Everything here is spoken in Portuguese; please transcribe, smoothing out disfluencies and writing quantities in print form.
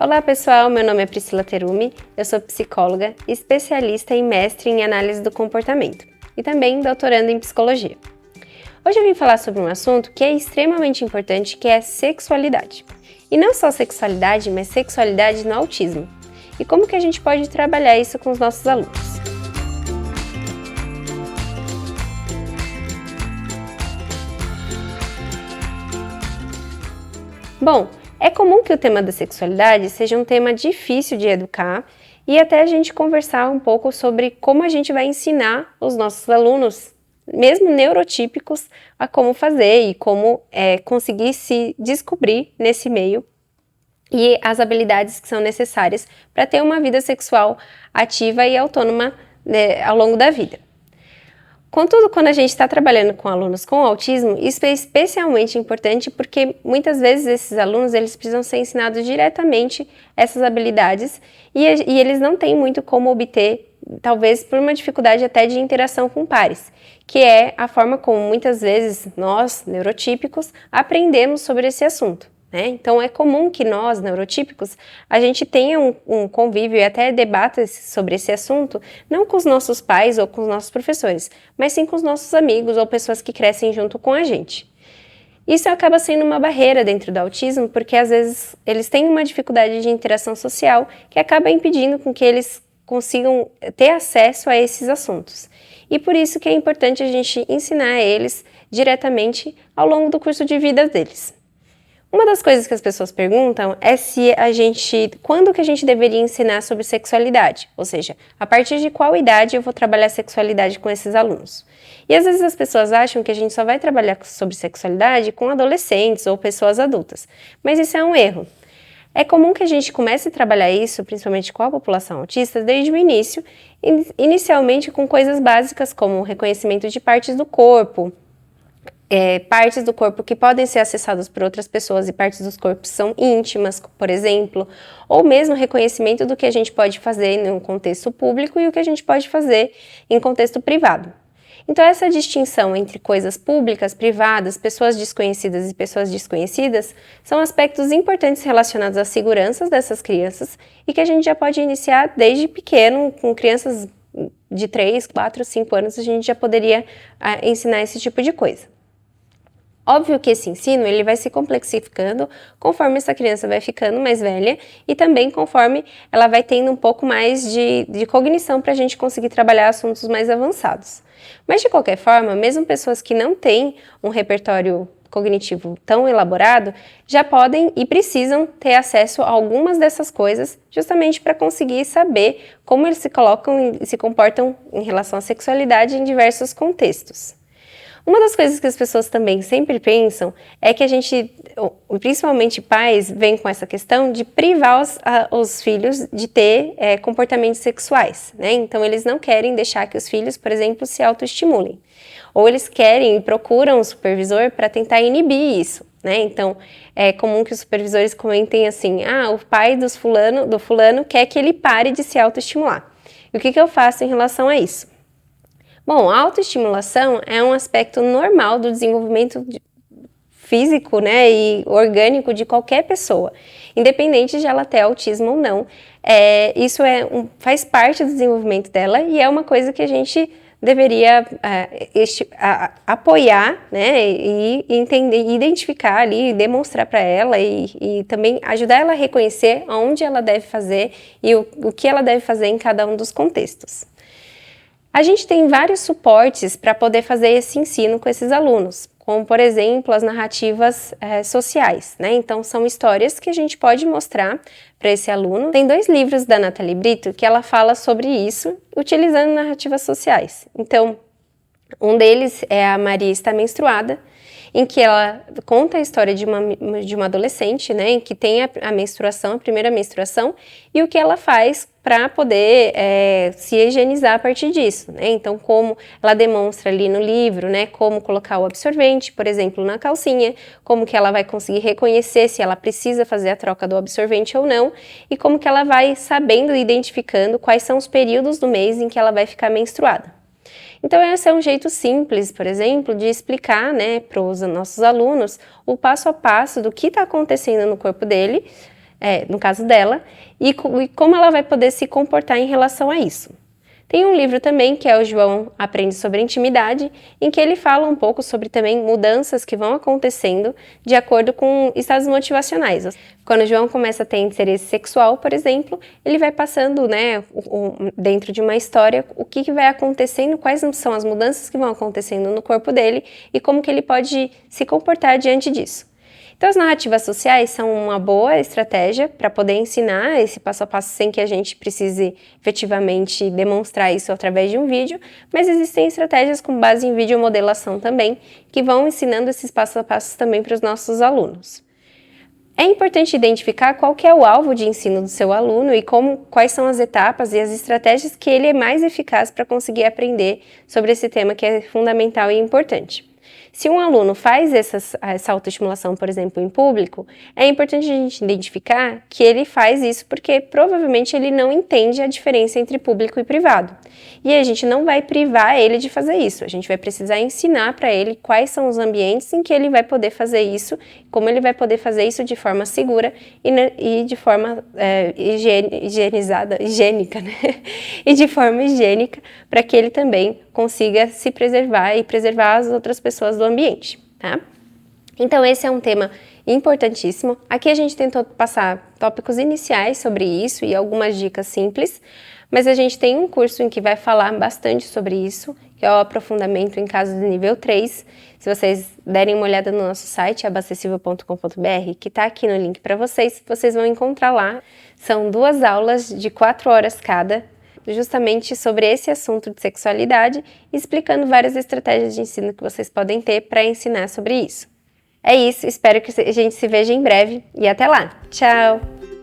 Olá pessoal, meu nome é Priscila Terumi, eu sou psicóloga, especialista e mestre em análise do comportamento e também doutoranda em psicologia. Hoje eu vim falar sobre um assunto que é extremamente importante, que é sexualidade. E não só sexualidade, mas sexualidade no autismo. E como que a gente pode trabalhar isso com os nossos alunos. Bom, é comum que o tema da sexualidade seja um tema difícil de educar e até a gente conversar um pouco sobre como a gente vai ensinar os nossos alunos, mesmo neurotípicos, a como fazer e como conseguir se descobrir nesse meio e as habilidades que são necessárias para ter uma vida sexual ativa e autônoma, né, ao longo da vida. Contudo, quando a gente está trabalhando com alunos com autismo, isso é especialmente importante porque muitas vezes esses alunos eles precisam ser ensinados diretamente essas habilidades e eles não têm muito como obter, talvez por uma dificuldade até de interação com pares, que é a forma como muitas vezes nós, neurotípicos, aprendemos sobre esse assunto. Então é comum que nós, neurotípicos, a gente tenha um convívio e até debata sobre esse assunto, não com os nossos pais ou com os nossos professores, mas sim com os nossos amigos ou pessoas que crescem junto com a gente. Isso acaba sendo uma barreira dentro do autismo, porque às vezes eles têm uma dificuldade de interação social que acaba impedindo com que eles consigam ter acesso a esses assuntos. E por isso que é importante a gente ensinar a eles diretamente ao longo do curso de vida deles. Uma das coisas que as pessoas perguntam é quando que a gente deveria ensinar sobre sexualidade, ou seja, a partir de qual idade eu vou trabalhar sexualidade com esses alunos. E às vezes as pessoas acham que a gente só vai trabalhar sobre sexualidade com adolescentes ou pessoas adultas, mas isso é um erro. É comum que a gente comece a trabalhar isso, principalmente com a população autista, desde o início, inicialmente com coisas básicas como o reconhecimento de partes do corpo, partes do corpo que podem ser acessadas por outras pessoas e partes dos corpos são íntimas, por exemplo, ou mesmo reconhecimento do que a gente pode fazer em um contexto público e o que a gente pode fazer em contexto privado. Então essa distinção entre coisas públicas, privadas, pessoas desconhecidas e pessoas desconhecidas são aspectos importantes relacionados às seguranças dessas crianças e que a gente já pode iniciar desde pequeno, com crianças de 3, 4, 5 anos, a gente já poderia ensinar esse tipo de coisa. Óbvio que esse ensino ele vai se complexificando conforme essa criança vai ficando mais velha e também conforme ela vai tendo um pouco mais de cognição para a gente conseguir trabalhar assuntos mais avançados. Mas de qualquer forma, mesmo pessoas que não têm um repertório cognitivo tão elaborado, já podem e precisam ter acesso a algumas dessas coisas justamente para conseguir saber como eles se colocam e se comportam em relação à sexualidade em diversos contextos. Uma das coisas que as pessoas também sempre pensam é que a gente, principalmente pais, vem com essa questão de privar os filhos de ter comportamentos sexuais, né? Então eles não querem deixar que os filhos, por exemplo, se autoestimulem. Ou eles querem e procuram um supervisor para tentar inibir isso, né? Então é comum que os supervisores comentem assim, o pai do fulano quer que ele pare de se autoestimular. E o que eu faço em relação a isso? Bom, a autoestimulação é um aspecto normal do desenvolvimento físico, né, e orgânico de qualquer pessoa, independente de ela ter autismo ou não. Isso faz parte do desenvolvimento dela e é uma coisa que a gente deveria apoiar, né, e entender, identificar ali, demonstrar para ela e também ajudar ela a reconhecer onde ela deve fazer e o que ela deve fazer em cada um dos contextos. A gente tem vários suportes para poder fazer esse ensino com esses alunos, como, por exemplo, as narrativas sociais, né? Então, são histórias que a gente pode mostrar para esse aluno. Tem 2 livros da Nathalie Brito que ela fala sobre isso, utilizando narrativas sociais. Então, um deles é a Maria Está Menstruada, em que ela conta a história de uma adolescente, né, em que tem a menstruação, a primeira menstruação, e o que ela faz para poder se higienizar a partir disso, né? Então, como ela demonstra ali no livro, né, como colocar o absorvente, por exemplo, na calcinha, como que ela vai conseguir reconhecer se ela precisa fazer a troca do absorvente ou não, e como que ela vai sabendo e identificando quais são os períodos do mês em que ela vai ficar menstruada. Então, esse é um jeito simples, por exemplo, de explicar, né, para os nossos alunos o passo a passo do que está acontecendo no corpo dele no caso dela, e como ela vai poder se comportar em relação a isso. Tem um livro também, que é o João Aprende sobre Intimidade, em que ele fala um pouco sobre também mudanças que vão acontecendo de acordo com estados motivacionais. Quando o João começa a ter interesse sexual, por exemplo, ele vai passando, dentro de uma história, o que vai acontecendo, quais são as mudanças que vão acontecendo no corpo dele e como que ele pode se comportar diante disso. Então, as narrativas sociais são uma boa estratégia para poder ensinar esse passo a passo sem que a gente precise efetivamente demonstrar isso através de um vídeo, mas existem estratégias com base em videomodelação também, que vão ensinando esses passo a passos também para os nossos alunos. É importante identificar qual que é o alvo de ensino do seu aluno e quais são as etapas e as estratégias que ele é mais eficaz para conseguir aprender sobre esse tema que é fundamental e importante. Se um aluno faz essa autoestimulação, por exemplo, em público, é importante a gente identificar que ele faz isso porque provavelmente ele não entende a diferença entre público e privado. E a gente não vai privar ele de fazer isso, a gente vai precisar ensinar para ele quais são os ambientes em que ele vai poder fazer isso, como ele vai poder fazer isso de forma segura e de forma higiênica, né? E de forma higiênica, para que ele também consiga se preservar e preservar as outras pessoas do ambiente, tá? Então esse é um tema importantíssimo. Aqui a gente tentou passar tópicos iniciais sobre isso e algumas dicas simples, mas a gente tem um curso em que vai falar bastante sobre isso, que é o aprofundamento em casos de nível 3. Se vocês derem uma olhada no nosso site, abacessível.com.br, que está aqui no link para vocês vão encontrar lá. São 2 aulas de 4 horas cada, justamente sobre esse assunto de sexualidade, explicando várias estratégias de ensino que vocês podem ter para ensinar sobre isso. É isso, espero que a gente se veja em breve e até lá. Tchau!